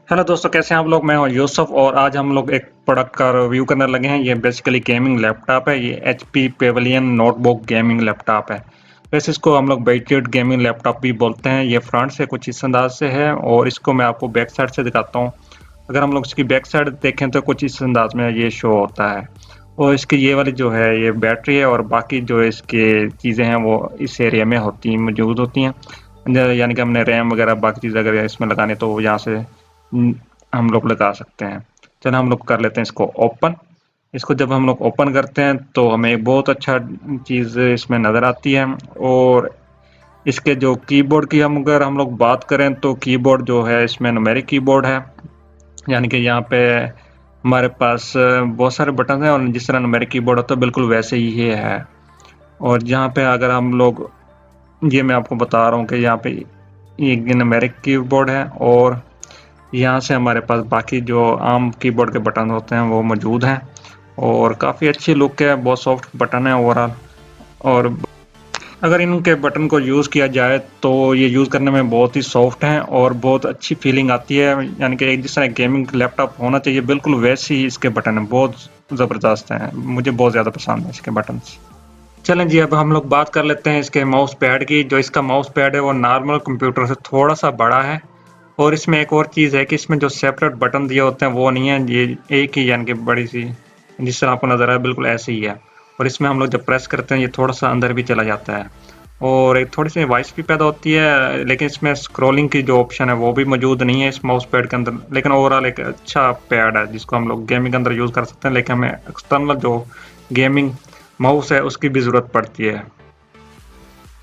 Hello दोस्तों, कैसे हैं आप लोग। मैं हूं यूसुफ और आज हम लोग एक प्रोडक्ट का रिव्यू करने लगे हैं। ये बेसिकली गेमिंग लैपटॉप है। ये HP pavilion notebook gaming laptop है। वैसे इसको हम लोग बेडशीट गेमिंग लैपटॉप भी बोलते हैं। ये फ्रंट से कुछ इस अंदाज से है और इसको मैं आपको बैक साइड से दिखाता हूँ। अगर हम लोग इसकी बैक साइड देखें तो कुछ इस अंदाज में ये शो होता है। और इसकी ये वाली जो है ये बैटरी है और बाकी जो इसके चीज़ें हैं वो इस एरिया में मौजूद होती हैं। यानी कि हमने रैम वगैरह बाकी चीज़ अगर इसमें लगाने तो यहाँ से हम लोग लगा सकते हैं। चलो हम लोग कर लेते हैं इसको ओपन। इसको जब हम लोग ओपन करते हैं तो हमें एक बहुत अच्छा चीज़ इसमें नज़र आती है। और इसके जो कीबोर्ड की हम लोग बात करें तो कीबोर्ड जो है इसमें न्यूमेरिक कीबोर्ड है। यानी कि यहाँ पे हमारे पास बहुत सारे बटन हैं और जिस तरह न्यूमेरिक कीबोर्ड होता है बिल्कुल वैसे ही ये है। और यहाँ पे अगर हम लोग ये मैं आपको बता रहा हूँ कि यहाँ पे ये न्यूमेरिक कीबोर्ड है और यहाँ से हमारे पास बाकी जो आम कीबोर्ड के बटन होते हैं वो मौजूद हैं। और काफ़ी अच्छी लुक है, बहुत सॉफ्ट बटन है ओवरऑल। और अगर इनके बटन को यूज़ किया जाए तो ये यूज़ करने में बहुत ही सॉफ्ट हैं और बहुत अच्छी फीलिंग आती है। यानी कि जिस तरह गेमिंग लैपटॉप होना चाहिए बिल्कुल वैसे ही इसके बटन हैं, बहुत ज़बरदस्त हैं। मुझे बहुत ज़्यादा पसंद है इसके बटन। चलें जी, अब हम लोग बात कर लेते हैं इसके माउस पैड की। जो इसका माउस पैड है वो नॉर्मल कंप्यूटर से थोड़ा सा बड़ा है। और इसमें एक और चीज़ है कि इसमें जो सेपरेट बटन दिए होते हैं वो नहीं है, ये एक ही यानी कि बड़ी सी जिस तरह आपको नज़र आए बिल्कुल ऐसे ही है। और इसमें हम लोग जब प्रेस करते हैं ये थोड़ा सा अंदर भी चला जाता है और एक थोड़ी सी वॉइस भी पैदा होती है। लेकिन इसमें स्क्रॉलिंग की जो ऑप्शन है वो भी मौजूद नहीं है इस माउस पैड के अंदर। लेकिन ओवरऑल एक अच्छा पैड है जिसको हम लोग गेमिंग के अंदर यूज़ कर सकते हैं। लेकिन हमें एक्सटर्नल जो गेमिंग माउस है उसकी भी ज़रूरत पड़ती है।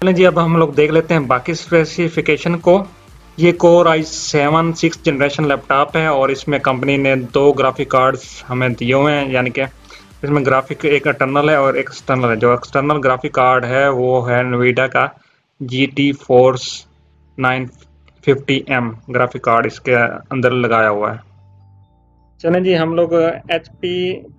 चलें जी, अब हम लोग देख लेते हैं बाकी स्पेसिफिकेशन को। ये core i7 6th generation laptop है और इसमें कंपनी ने 2 ग्राफिक कार्ड्स हमें दिए हुए हैं। यानी कि इसमें ग्राफिक एक इंटरनल है और एक एक्सटर्नल है। जो एक्सटर्नल ग्राफिक कार्ड है वो है NVIDIA का GT Force 950M graphic card इसके अंदर लगाया हुआ है। चलें जी, हम लोग HP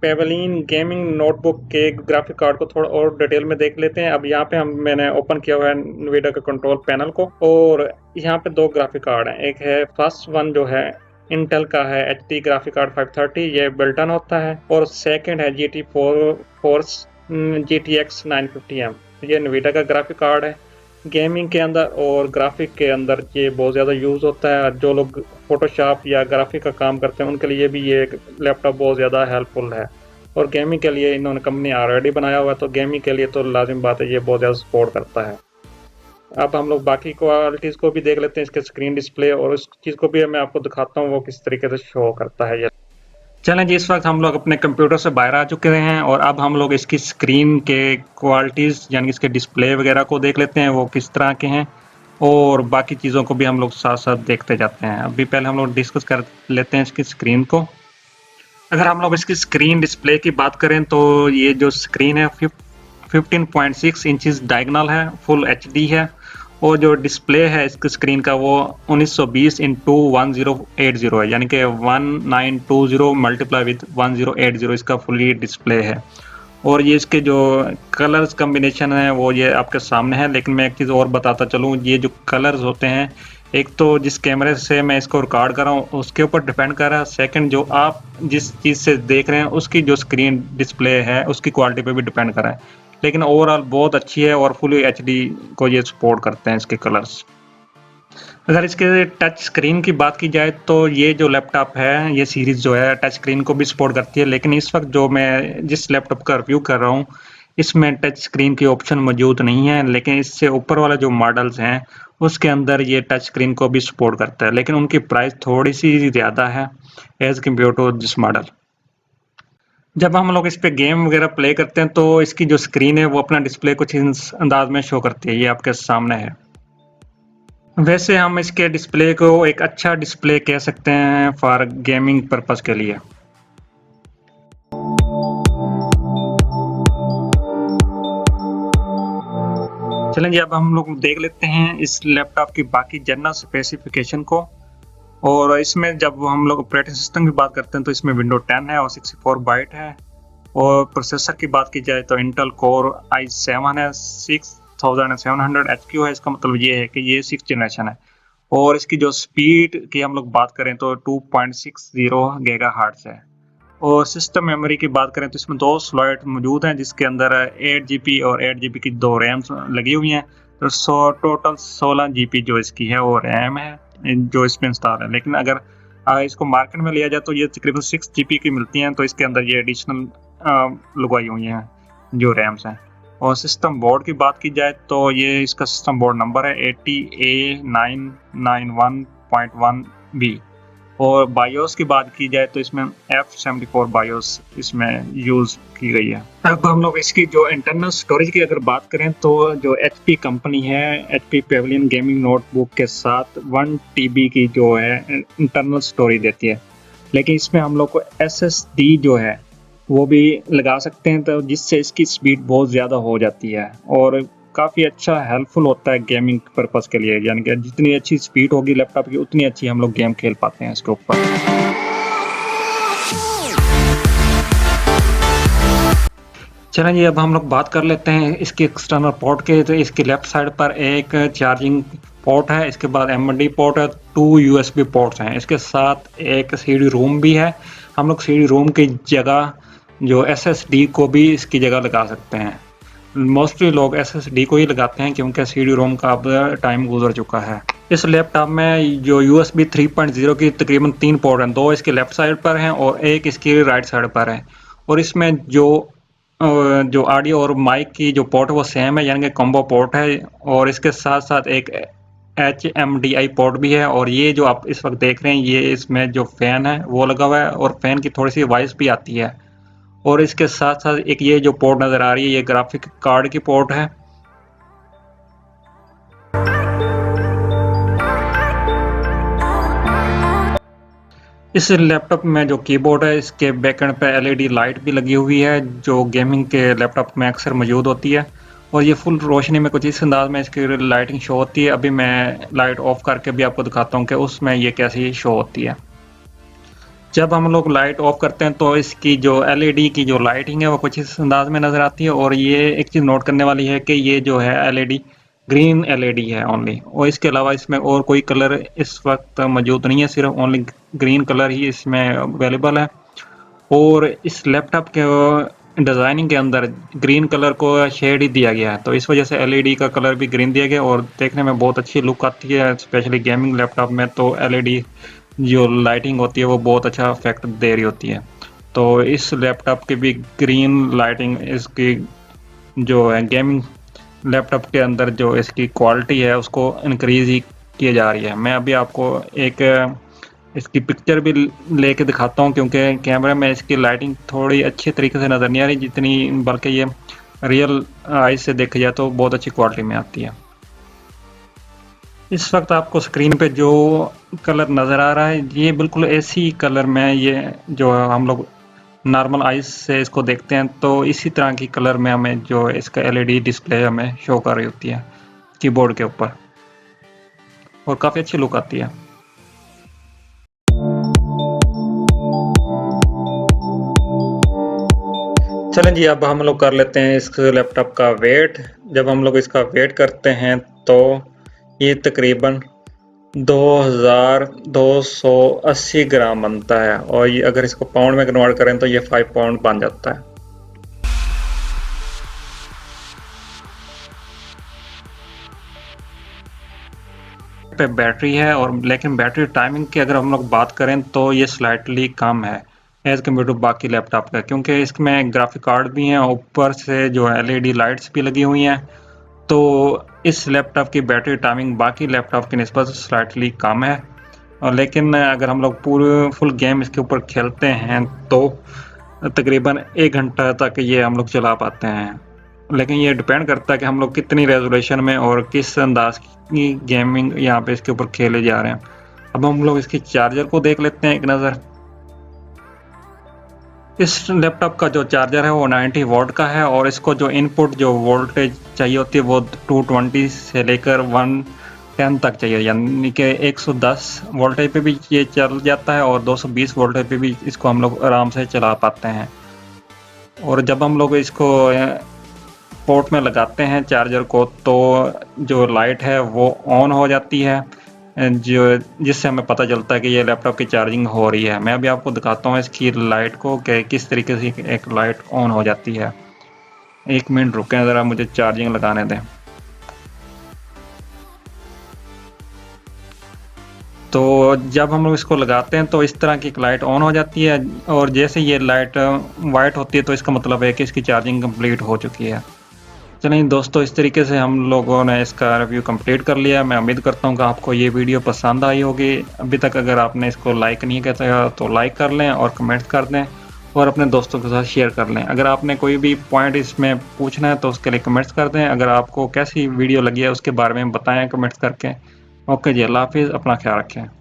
पेवेलियन गेमिंग नोटबुक के ग्राफिक कार्ड को थोड़ा और डिटेल में देख लेते हैं। अब यहाँ पे मैंने ओपन किया हुआ है NVIDIA का कंट्रोल पैनल को और यहाँ पे 2 ग्राफिक कार्ड हैं। एक है फर्स्ट वन जो है इंटेल का है HD ग्राफिक कार्ड 530, ये बिल्ट इन होता है। और सेकंड है GT फोर्स GTX 950M, ये NVIDIA का ग्राफिक कार्ड है। गेमिंग के अंदर और ग्राफिक के अंदर ये बहुत ज़्यादा यूज़ होता है। जो लोग फोटोशॉप या ग्राफिक का काम करते हैं उनके लिए भी ये लैपटॉप बहुत ज़्यादा हेल्पफुल है। और गेमिंग के लिए इन्होंने कंपनी ऑलरेडी बनाया हुआ है तो गेमिंग के लिए तो लाजिम बात है, ये बहुत ज़्यादा सपोर्ट करता है। अब हम लोग बाकी क्वालिटीज़ को भी देख लेते हैं, इसके स्क्रीन डिस्प्ले और उस चीज़ को भी मैं आपको दिखाता हूँ वो किस तरीके से शो करता है। चलें जी, इस वक्त हम लोग अपने कंप्यूटर से बाहर आ चुके हैं और अब हम लोग इसकी स्क्रीन के क्वालिटीज़ यानी कि इसके डिस्प्ले वगैरह को देख लेते हैं वो किस तरह के हैं। और बाकी चीज़ों को भी हम लोग साथ साथ देखते जाते हैं। अभी पहले हम लोग डिस्कस कर लेते हैं इसकी स्क्रीन को। अगर हम लोग इसकी स्क्रीन डिस्प्ले की बात करें तो ये जो स्क्रीन है 15.6 इंचज़ डायगोनल है, फुल HD है। और जो डिस्प्ले है इसकी स्क्रीन का वो 1920x1080 है, यानी कि 1920 मल्टीप्लाई विद 1080 इसका फुली डिस्प्ले है। और ये इसके जो कलर्स कम्बिनेशन है वो ये आपके सामने है। लेकिन मैं एक चीज़ और बताता चलूँ, ये जो कलर्स होते हैं एक तो जिस कैमरे से मैं इसको रिकॉर्ड कर रहा हूँ उसके ऊपर डिपेंड कर रहा है। सेकंड जो आप जिस चीज़ से देख रहे हैं उसकी जो स्क्रीन डिस्प्ले है उसकी क्वालिटी पे भी डिपेंड कर रहा है। लेकिन ओवरऑल बहुत अच्छी है और फुली HD को ये सपोर्ट करते हैं इसके कलर्स। अगर इसके टच स्क्रीन की बात की जाए तो ये जो लैपटॉप है ये सीरीज़ जो है टच स्क्रीन को भी सपोर्ट करती है। लेकिन इस वक्त जो मैं जिस लैपटॉप का रिव्यू कर रहा हूँ इसमें टच स्क्रीन की ऑप्शन मौजूद नहीं है। लेकिन इससे ऊपर वाला जो मॉडल्स हैं उसके अंदर ये टच स्क्रीन को भी सपोर्ट करता है, लेकिन उनकी प्राइस थोड़ी सी ज़्यादा है as compare to this model. जब हम लोग इस पे गेम वगैरह प्ले करते हैं तो इसकी जो स्क्रीन है वो अपना डिस्प्ले कुछ इस अंदाज में शो करती है, ये आपके सामने है। वैसे हम इसके डिस्प्ले को एक अच्छा डिस्प्ले कह सकते हैं फॉर गेमिंग पर्पस के लिए। चलें जी, अब हम लोग देख लेते हैं इस लैपटॉप की बाकी जनरल स्पेसिफिकेशन को। और इसमें जब हम लोग ऑपरेटिंग सिस्टम की बात करते हैं तो इसमें विंडो 10 है और 64 बाइट है। और प्रोसेसर की बात की जाए तो इंटेल कोर i7 है, 6700 HQ है। इसका मतलब ये है कि ये 6th जनरेशन है। और इसकी जो स्पीड की हम लोग बात करें तो 2.60 गीगाहर्ट्ज़ है। और सिस्टम मेमोरी की बात करें तो इसमें 2 स्लॉट मौजूद हैं, जिसके अंदर 8 जीबी और 8 जीबी की 2 रैम्स लगी हुई हैं। तो टोटल 16 जीबी जो इसकी है वो रैम है जो इसमें इंस्टॉल है। लेकिन अगर इसको मार्केट में लिया जाए तो ये तकरीबन 6 जीबी की मिलती हैं, तो इसके अंदर ये एडिशनल लगवाई हुई हैं जो रैम्स हैं। और सिस्टम बोर्ड की बात की जाए तो ये इसका सिस्टम बोर्ड नंबर है 80A991.1B। और बायोस की बात की जाए तो इसमें F74 बायोस इसमें यूज की गई है। अब हम लोग इसकी जो इंटरनल स्टोरेज की अगर बात करें तो जो HP कंपनी है, HP पेवेलियन गेमिंग नोटबुक के साथ 1 TB की जो है इंटरनल स्टोरेज देती है। लेकिन इसमें हम लोग को SSD जो है वो भी लगा सकते हैं, तो जिससे इसकी स्पीड बहुत ज़्यादा हो जाती है और काफ़ी अच्छा हेल्पफुल होता है गेमिंग पर्पज़ के लिए। यानी कि जितनी अच्छी स्पीड होगी लैपटॉप की उतनी अच्छी हम लोग गेम खेल पाते हैं इसके ऊपर। चलें जी, अब हम लोग बात कर लेते हैं इसकी एक्सटर्नल पोर्ट के। तो इसकी लेफ्ट साइड पर एक चार्जिंग पोर्ट है, इसके बाद M.2 पोर्ट है, 2 USB पोर्ट्स हैं, इसके साथ एक CD रोम भी है। हम लोग CD रोम की जगह जो SSD को भी इसकी जगह लगा सकते हैं। मोस्टली लोग SSD को ही लगाते हैं क्योंकि CD रोम का अब टाइम गुजर चुका है। इस लैपटॉप में जो USB 3.0 की तकरीबन 3 पोर्ट हैं, 2 इसके लेफ्ट साइड पर हैं और एक इसकी राइट साइड पर है। और इसमें जो ऑडियो और माइक की जो पोर्ट है वो सेम है, यानी कि कॉम्बो पोर्ट है। और इसके साथ साथ एक HMDI पोर्ट भी है। और ये जो आप इस वक्त देख रहे हैं ये इसमें जो फैन है वो लगा हुआ है और फैन की थोड़ी सी वॉइस भी आती है। और इसके साथ साथ एक ये जो पोर्ट नज़र आ रही है ये ग्राफिक कार्ड की पोर्ट है। इस लैपटॉप में जो कीबोर्ड है इसके बैकएंड पे LED लाइट भी लगी हुई है जो गेमिंग के लैपटॉप में अक्सर मौजूद होती है। और ये फुल रोशनी में कुछ इस अंदाज में इसकी लाइटिंग शो होती है। अभी मैं लाइट ऑफ करके भी आपको दिखाता हूँ कि उसमें ये कैसी शो होती है। जब हम लोग लाइट ऑफ करते हैं तो इसकी जो LED की जो लाइटिंग है वो कुछ इस अंदाज में नज़र आती है। और ये एक चीज़ नोट करने वाली है कि ये जो है LED ग्रीन LED है ओनली, और इसके अलावा इसमें और कोई कलर इस वक्त मौजूद नहीं है, सिर्फ ओनली ग्रीन कलर ही इसमें अवेलेबल है। और इस लैपटॉप के डिज़ाइनिंग के अंदर ग्रीन कलर को शेड ही दिया गया है, तो इस वजह से LED का कलर भी ग्रीन दिया गया और देखने में बहुत अच्छी लुक आती है। स्पेशली गेमिंग लैपटॉप में तो LED जो लाइटिंग होती है वो बहुत अच्छा इफेक्ट दे रही होती है। तो इस लैपटॉप की भी ग्रीन लाइटिंग इसकी जो है गेमिंग लैपटॉप के अंदर जो इसकी क्वालिटी है उसको इंक्रीज ही की जा रही है। मैं अभी आपको एक इसकी पिक्चर भी लेके दिखाता हूँ क्योंकि कैमरे में इसकी लाइटिंग थोड़ी अच्छे तरीके से नज़र नहीं आ रही जितनी, बल्कि ये रियल आइज से देखा जाए तो बहुत अच्छी क्वालिटी में आती है। इस वक्त आपको स्क्रीन पे जो कलर नज़र आ रहा है ये बिल्कुल ऐसी कलर में, ये जो हम लोग नॉर्मल आइज से इसको देखते हैं तो इसी तरह की कलर में हमें जो इसका LED डिस्प्ले हमें शो कर रही होती है कीबोर्ड के ऊपर, और काफ़ी अच्छी लुक आती है। चलें जी, अब हम लोग कर लेते हैं इस लैपटॉप का वेट। जब हम लोग इसका वेट करते हैं तो ये तकरीबन 2280 ग्राम बनता है, और ये अगर इसको पाउंड में कन्वर्ट करें तो ये 5 पाउंड बन जाता है। पे बैटरी है, और लेकिन बैटरी टाइमिंग की अगर हम लोग बात करें तो ये स्लाइटली कम है एज़ कम्पेयर टू बाकी लैपटॉप का, क्योंकि इसमें ग्राफिक कार्ड भी हैं, ऊपर से जो LED लाइट्स भी लगी हुई हैं। तो इस लैपटॉप की बैटरी टाइमिंग बाकी लैपटॉप की निस्बत स्लाइटली कम है। और लेकिन अगर हम लोग पूरे फुल गेम इसके ऊपर खेलते हैं तो तकरीबन 1 घंटा तक ये हम लोग चला पाते हैं। लेकिन ये डिपेंड करता है कि हम लोग कितनी रेजोल्यूशन में और किस अंदाज की गेमिंग यहाँ पे इसके ऊपर खेले जा रहे हैं। अब हम लोग इसकी चार्जर को देख लेते हैं एक नज़र। इस लैपटॉप का जो चार्जर है वो 90 वोल्ट का है, और इसको जो इनपुट जो वोल्टेज चाहिए होती है वो 220 से लेकर 110 तक चाहिए, यानी कि 110 वोल्टेज पे भी ये चल जाता है और 220 वोल्टेज पे भी इसको हम लोग आराम से चला पाते हैं। और जब हम लोग इसको पोर्ट में लगाते हैं चार्जर को तो जो लाइट है वो ऑन हो जाती है, जो जिससे हमें पता चलता है कि ये लैपटॉप की चार्जिंग हो रही है। मैं अभी आपको दिखाता हूँ इसकी लाइट को कि किस तरीके से एक लाइट ऑन हो जाती है। 1 मिनट रुकें ज़रा, मुझे चार्जिंग लगाने दें। तो जब हम लोग इसको लगाते हैं तो इस तरह की एक लाइट ऑन हो जाती है, और जैसे ये लाइट वाइट होती है तो इसका मतलब है कि इसकी चार्जिंग कंप्लीट हो चुकी है। चलिए दोस्तों, इस तरीके से हम लोगों ने इसका रिव्यू कंप्लीट कर लिया। मैं उम्मीद करता हूँ कि आपको ये वीडियो पसंद आई होगी। अभी तक अगर आपने इसको लाइक नहीं किया तो लाइक कर लें और कमेंट कर दें और अपने दोस्तों के साथ शेयर कर लें। अगर आपने कोई भी पॉइंट इसमें पूछना है तो उसके लिए कमेंट्स कर दें। अगर आपको कैसी वीडियो लगी है उसके बारे में बताएं कमेंट्स करके। ओके जी, अल्लाह हाफिज़, अपना ख्याल रखें।